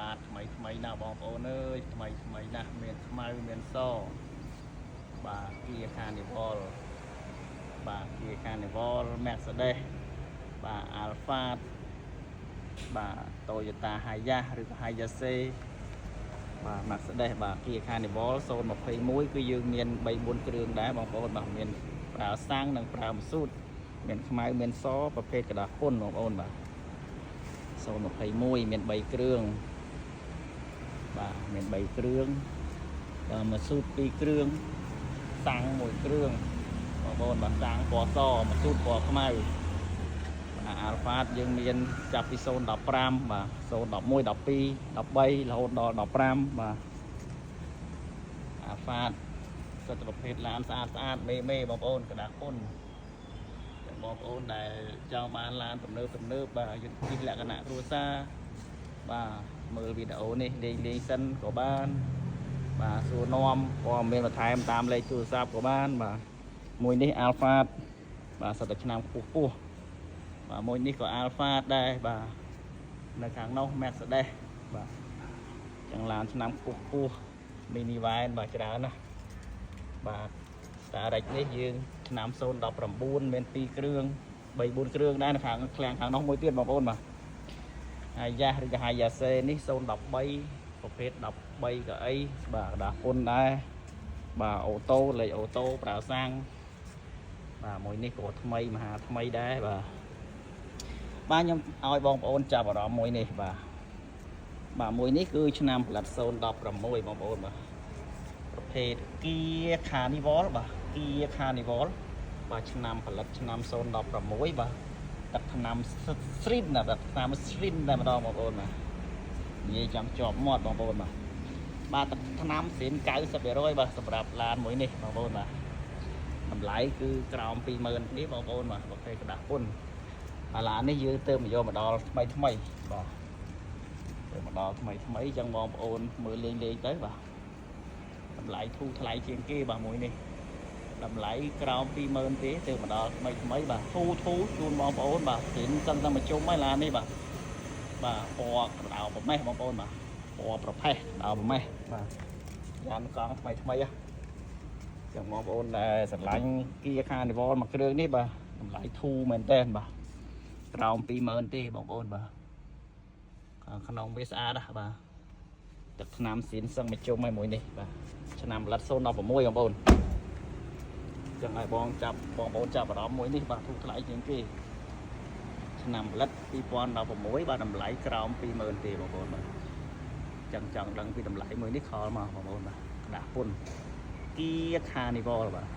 បាទថ្មីណាបងប្អូនអើយថ្មីណាស់មានខ្មៅមានសបាទគៀខានីវលបាទគៀខានីវល Mercedes បាទ Alfa បាទ Toyota Hiace ឬក៏ Hiace បាទ Mercedes បាទគៀខានីវល021គឺយើងមាន3 4គ្រឿងដែរបងប្អូនបាទមានប្រើសាំងនិងប្រើម៉ាស៊ូតមានខ្មៅមានសប្រភេទกระดาษពុនបងប្អូនបាទ021មាន3គ្រឿងបាទមាន3គ្រឿងដល់ម៉ាស៊ូត2គ្រឿងសាំង1គ្រឿងបងប្អូនបាទសាំងពណ៌សម៉ាស៊ូតពណ៌ខ្មៅបាទ Alfa យើងមានចាប់ពី015បាទ011 12 13រហូតដល់15បាទ Alfa សិតប្រភេទឡានស្អាតមេបងប្អូនកណ្ដាស់ពុនបងប្អូនដែលចង់បានឡានទំនើបបាទយុទ្ធលក្ខណៈគ្រួសារបាទមើលវីដេអូនេះលេងសិនក៏បានបាទសួរនាំព័ត៌មានបន្ថែមតាមលេខទូរស័ព្ទក៏បានបាទមួយនេះ Alfa បាទសិតតែឆ្នាំខ្ពស់បាទមួយនេះក៏ Alfa ដែរបាទនៅខាងនោះ Mercedes បាទចឹងឡានឆ្នាំខ្ពស់ mini van បាទច្រើនណាស់បាទ Starrex នេះយើងឆ្នាំ019មាន2គ្រឿង3 4គ្រឿងដែរនៅខាងឃ្លាំងខាងនោះមួយទៀតបងប្អូនបាទHiace ឬក៏ Hiace នេះ013ប្រភេទ13កៅអីបាទកដាពុនដែរបាទអូតូលេខអូតូប្រើសាំងបាទមួយនេះក៏ថ្មីមហាថ្មីដែរបាទខ្ញុំឲ្យបងប្អូនចាប់អារម្មណ៍មួយនេះបាទមួយនេះគឺឆ្នាំផលិត016បងប្អូនបាទប្រភេទ Kia Carnival បាទ Kia Carnival បាទឆ្នាំផលិតឆ្នាំ016បាទទឹកថ្នាំ Srin ណាបាទថ្នាំ Srin តែម្ដងបងប្អូនបាទនិយាយចាំជាប់មាត់បងប្អូនបាទទឹកថ្នាំ Srin 90% បាទសម្រាប់ឡានមួយនេះបងប្អូនបាទតម្លៃគឺក្រោម 20000 នេះបងប្អូនបាទប្រភេទกระดาษពុនហើយឡាននេះយើងទៅមកយកមកដល់ថ្មីបាទទៅមកដល់ថ្មីចឹងបងប្អូនមើលលេងទៅបាទតម្លៃធូរថ្លៃជាងគេបាទមួយនេះតម្លៃក្រោម 20000 ទេទៅមកដល់ថ្មីបាទធូរជូនបងប្អូនបាទព្រីនសិនតែមកជុំហើយឡាននេះបាទពណ៌ក្រដៅប្រមេះបងប្អូនបាទពណ៌ប្រផេះដៅប្រមេះបាទឡានកង់ថ្មីចឹងបងប្អូនដែលស្រឡាញ់ Kia Carnival មួយគ្រឿងនេះបាទតម្លៃធូរមែនតើបាទក្រោម 20000 ទេបងប្អូនបាទខាងក្នុងវាស្អាតណាស់បាទទឹកថ្នាំស៊ីនសឹងមកជុំហើយមួយនេះបាទឆ្នាំផលិត016បងប្អូនចឹងឲ្យបងប្អូនចាប់អារម្មណ៍មួយនេះបាទធូរថ្លៃជាងគេឆ្នាំផលិត2016បាទតម្លៃក្រោម 20000 ទេបងប្អូនបាទចឹងចង់ដឹងពីតម្លៃមួយនេះខលមកបងប្អូនបាទกระดาษពុន Kia Carnival បាទ